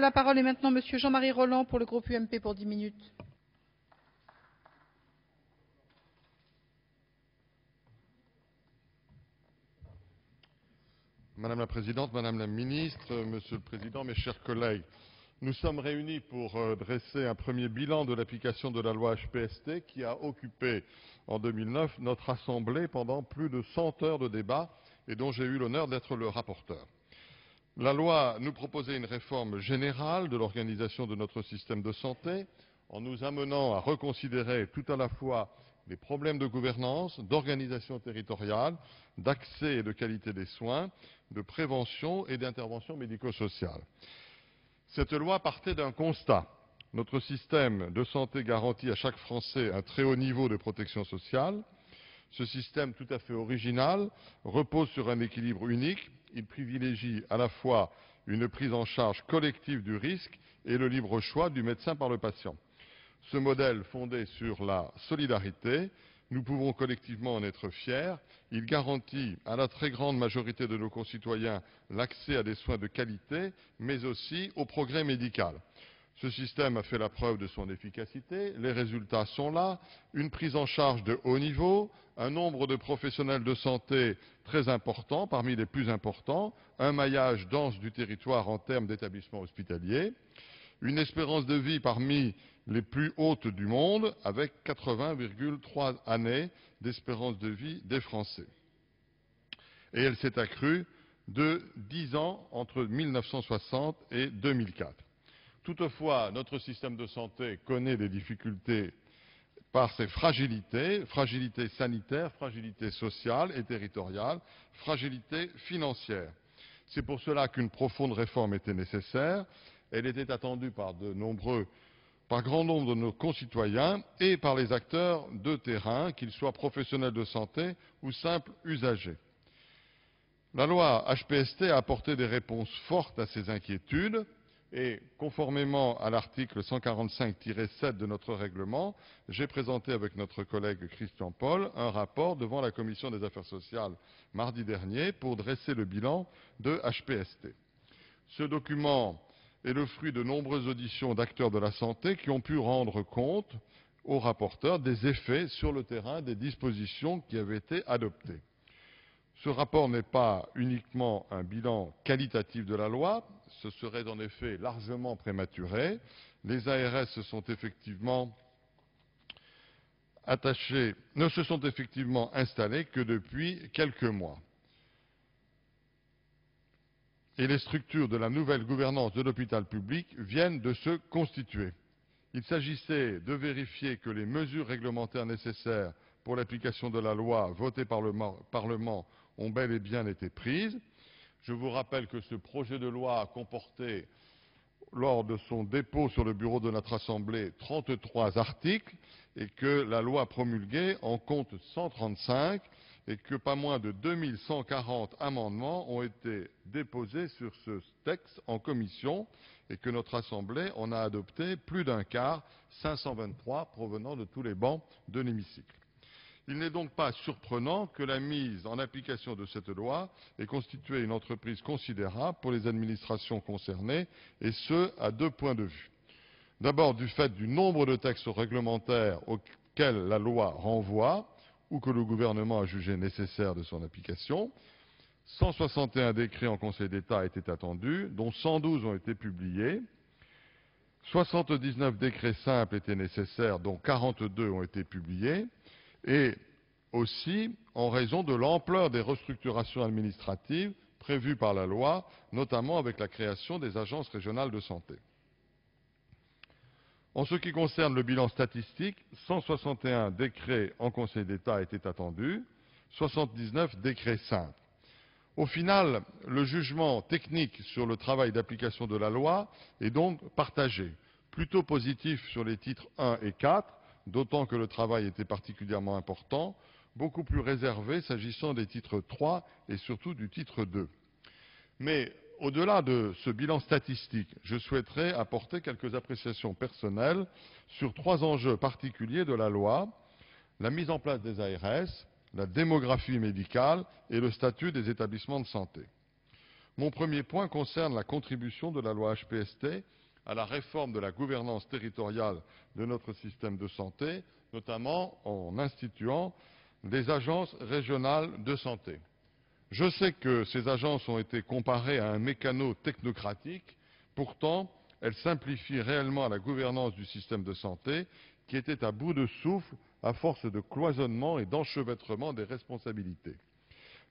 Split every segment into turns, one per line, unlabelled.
La parole est maintenant Monsieur Jean-Marie Roland pour le groupe UMP pour 10 minutes.
Madame la Présidente, Madame la Ministre, Monsieur le Président, mes chers collègues, nous sommes réunis pour dresser un premier bilan de l'application de la loi HPST qui a occupé en 2009 notre Assemblée pendant plus de 100 heures de débat et dont j'ai eu l'honneur d'être le rapporteur. La loi nous proposait une réforme générale de l'organisation de notre système de santé en nous amenant à reconsidérer tout à la fois les problèmes de gouvernance, d'organisation territoriale, d'accès et de qualité des soins, de prévention et d'intervention médico-sociale. Cette loi partait d'un constat. Notre système de santé garantit à chaque Français un très haut niveau de protection sociale. Ce système tout à fait original repose sur un équilibre unique. Il privilégie à la fois une prise en charge collective du risque et le libre choix du médecin par le patient. Ce modèle fondé sur la solidarité, nous pouvons collectivement en être fiers. Il garantit à la très grande majorité de nos concitoyens l'accès à des soins de qualité, mais aussi au progrès médical. Ce système a fait la preuve de son efficacité, les résultats sont là, une prise en charge de haut niveau, un nombre de professionnels de santé très important, parmi les plus importants, un maillage dense du territoire en termes d'établissements hospitaliers, une espérance de vie parmi les plus hautes du monde, avec 80,3 années d'espérance de vie des Français. Et elle s'est accrue de 10 ans entre 1960 et 2004. Toutefois, notre système de santé connaît des difficultés par ses fragilités, fragilité sanitaire, fragilité sociale et territoriale, fragilité financière. C'est pour cela qu'une profonde réforme était nécessaire. Elle était attendue par grand nombre de nos concitoyens et par les acteurs de terrain, qu'ils soient professionnels de santé ou simples usagers. La loi HPST a apporté des réponses fortes à ces inquiétudes et, conformément à l'article 145-7 de notre règlement, j'ai présenté avec notre collègue Christian Paul un rapport devant la Commission des affaires sociales mardi dernier pour dresser le bilan de HPST. Ce document est le fruit de nombreuses auditions d'acteurs de la santé qui ont pu rendre compte aux rapporteurs des effets sur le terrain des dispositions qui avaient été adoptées. Ce rapport n'est pas uniquement un bilan qualitatif de la loi, ce serait en effet largement prématuré. Les ARS ne se sont effectivement installés que depuis quelques mois. Et les structures de la nouvelle gouvernance de l'hôpital public viennent de se constituer. Il s'agissait de vérifier que les mesures réglementaires nécessaires pour l'application de la loi votée par le Parlement ont bel et bien été prises. Je vous rappelle que ce projet de loi a comporté, lors de son dépôt sur le bureau de notre Assemblée, 33 articles et que la loi promulguée en compte 135 et que pas moins de 2140 amendements ont été déposés sur ce texte en commission et que notre Assemblée en a adopté plus d'un quart, 523 provenant de tous les bancs de l'hémicycle. Il n'est donc pas surprenant que la mise en application de cette loi ait constitué une entreprise considérable pour les administrations concernées, et ce, à deux points de vue. D'abord, du fait du nombre de textes réglementaires auxquels la loi renvoie, ou que le gouvernement a jugé nécessaire de son application. 161 décrets en Conseil d'État étaient attendus, dont 112 ont été publiés. 79 décrets simples étaient nécessaires, dont 42 ont été publiés. Et aussi en raison de l'ampleur des restructurations administratives prévues par la loi, notamment avec la création des agences régionales de santé. En ce qui concerne le bilan statistique, 161 décrets en Conseil d'État étaient attendus, 79 décrets simples. Au final, le jugement technique sur le travail d'application de la loi est donc partagé, plutôt positif sur les titres 1 et 4, d'autant que le travail était particulièrement important, beaucoup plus réservé s'agissant des titres 3 et surtout du titre 2. Mais au-delà de ce bilan statistique, je souhaiterais apporter quelques appréciations personnelles sur trois enjeux particuliers de la loi: la mise en place des ARS, la démographie médicale et le statut des établissements de santé. Mon premier point concerne la contribution de la loi HPST à la réforme de la gouvernance territoriale de notre système de santé, notamment en instituant des agences régionales de santé. Je sais que ces agences ont été comparées à un mécano technocratique, pourtant elles simplifient réellement la gouvernance du système de santé qui était à bout de souffle à force de cloisonnement et d'enchevêtrement des responsabilités.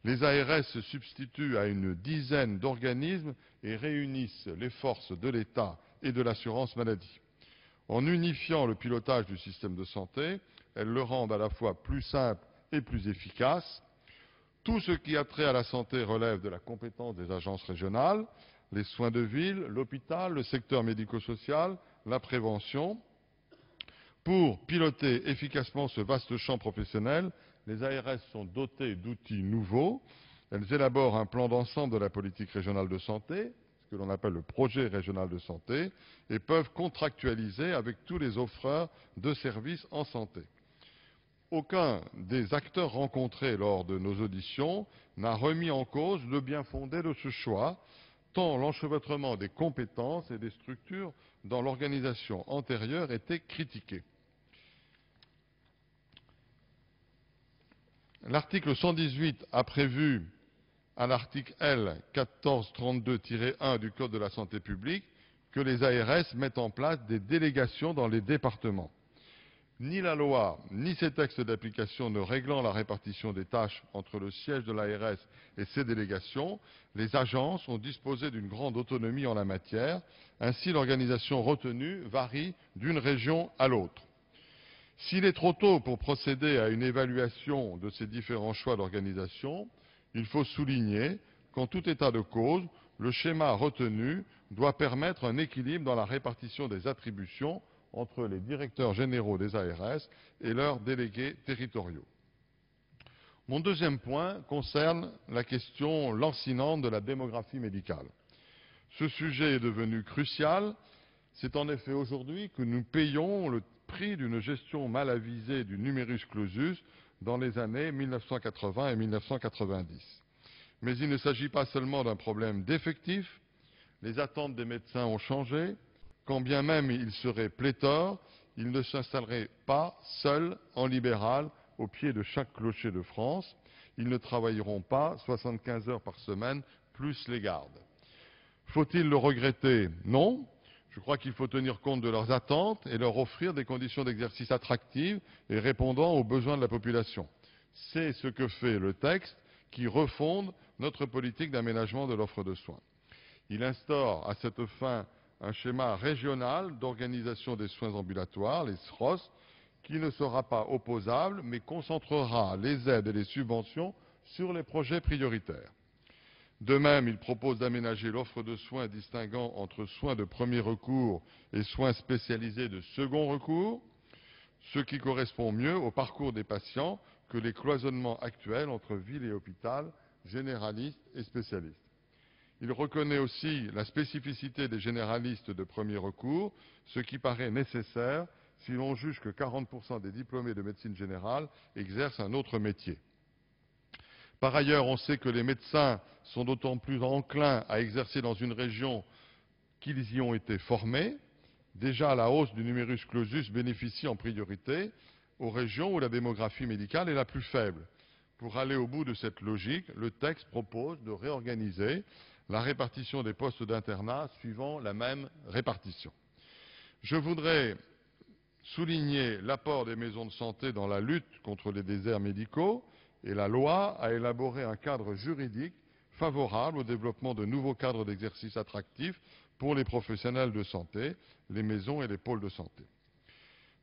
Les ARS se substituent à une dizaine d'organismes et réunissent les forces de l'État et de l'assurance maladie. En unifiant le pilotage du système de santé, elles le rendent à la fois plus simple et plus efficace. Tout ce qui a trait à la santé relève de la compétence des agences régionales, les soins de ville, l'hôpital, le secteur médico-social, la prévention. Pour piloter efficacement ce vaste champ professionnel, les ARS sont dotées d'outils nouveaux. Elles élaborent un plan d'ensemble de la politique régionale de santé, ce que l'on appelle le projet régional de santé, et peuvent contractualiser avec tous les offreurs de services en santé. Aucun des acteurs rencontrés lors de nos auditions n'a remis en cause le bien-fondé de ce choix, tant l'enchevêtrement des compétences et des structures dans l'organisation antérieure était critiqué. L'article 118 a prévu, à l'article L. 1432-1 du Code de la santé publique, que les ARS mettent en place des délégations dans les départements. Ni la loi, ni ces textes d'application ne réglant la répartition des tâches entre le siège de l'ARS et ses délégations, les agences ont disposé d'une grande autonomie en la matière. Ainsi, l'organisation retenue varie d'une région à l'autre. S'il est trop tôt pour procéder à une évaluation de ces différents choix d'organisation, il faut souligner qu'en tout état de cause, le schéma retenu doit permettre un équilibre dans la répartition des attributions entre les directeurs généraux des ARS et leurs délégués territoriaux. Mon deuxième point concerne la question lancinante de la démographie médicale. Ce sujet est devenu crucial. C'est en effet aujourd'hui que nous payons le prix d'une gestion mal avisée du numerus clausus dans les années 1980 et 1990. Mais il ne s'agit pas seulement d'un problème d'effectifs. Les attentes des médecins ont changé. Quand bien même ils seraient pléthores, ils ne s'installeraient pas seuls en libéral au pied de chaque clocher de France. Ils ne travailleront pas 75 heures par semaine, plus les gardes. Faut-il le regretter? Non. Je crois qu'il faut tenir compte de leurs attentes et leur offrir des conditions d'exercice attractives et répondant aux besoins de la population. C'est ce que fait le texte qui refonde notre politique d'aménagement de l'offre de soins. Il instaure à cette fin un schéma régional d'organisation des soins ambulatoires, les SROS, qui ne sera pas opposable, mais concentrera les aides et les subventions sur les projets prioritaires. De même, il propose d'aménager l'offre de soins distinguant entre soins de premier recours et soins spécialisés de second recours, ce qui correspond mieux au parcours des patients que les cloisonnements actuels entre ville et hôpital, généralistes et spécialistes. Il reconnaît aussi la spécificité des généralistes de premier recours, ce qui paraît nécessaire si l'on juge que 40% des diplômés de médecine générale exercent un autre métier. Par ailleurs, on sait que les médecins sont d'autant plus enclins à exercer dans une région qu'ils y ont été formés. Déjà, la hausse du numerus clausus bénéficie en priorité aux régions où la démographie médicale est la plus faible. Pour aller au bout de cette logique, le texte propose de réorganiser la répartition des postes d'internat suivant la même répartition. Je voudrais souligner l'apport des maisons de santé dans la lutte contre les déserts médicaux, et la loi a élaboré un cadre juridique favorable au développement de nouveaux cadres d'exercice attractifs pour les professionnels de santé, les maisons et les pôles de santé.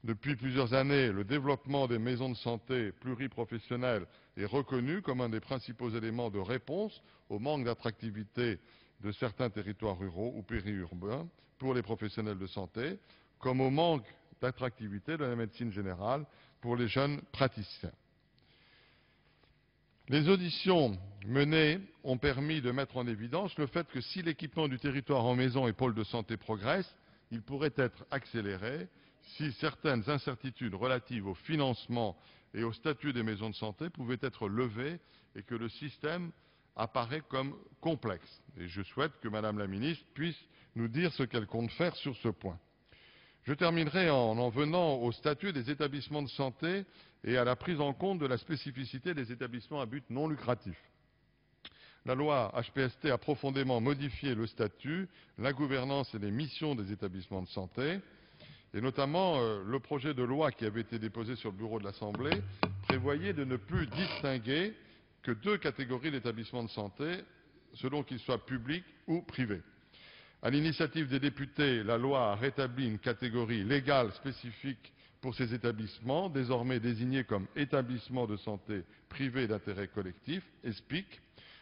Depuis plusieurs années, le développement des maisons de santé pluriprofessionnelles est reconnu comme un des principaux éléments de réponse au manque d'attractivité de certains territoires ruraux ou périurbains pour les professionnels de santé, comme au manque d'attractivité de la médecine générale pour les jeunes praticiens. Les auditions menées ont permis de mettre en évidence le fait que si l'équipement du territoire en maison et pôle de santé progresse, il pourrait être accéléré si certaines incertitudes relatives au financement et au statut des maisons de santé pouvaient être levées et que le système apparaît comme complexe. Et je souhaite que Madame la ministre puisse nous dire ce qu'elle compte faire sur ce point. Je terminerai en venant au statut des établissements de santé et à la prise en compte de la spécificité des établissements à but non lucratif. La loi HPST a profondément modifié le statut, la gouvernance et les missions des établissements de santé. Et notamment, le projet de loi qui avait été déposé sur le bureau de l'Assemblée prévoyait de ne plus distinguer que deux catégories d'établissements de santé, selon qu'ils soient publics ou privés. À l'initiative des députés, la loi a rétabli une catégorie légale spécifique pour ces établissements, désormais désignés comme établissements de santé privés d'intérêt collectif, ESPIC.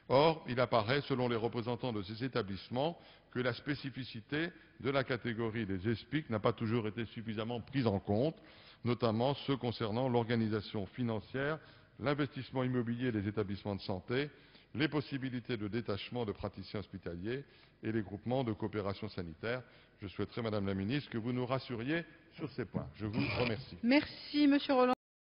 Or, il apparaît, selon les représentants de ces établissements, que la spécificité de la catégorie des ESPIC n'a pas toujours été suffisamment prise en compte, notamment ceux concernant l'organisation financière, l'investissement immobilier des établissements de santé, les possibilités de détachement de praticiens hospitaliers et les groupements de coopération sanitaire. Je souhaiterais, Madame la ministre, que vous nous rassuriez sur ces points. Je vous remercie.
Merci, Monsieur Rolland.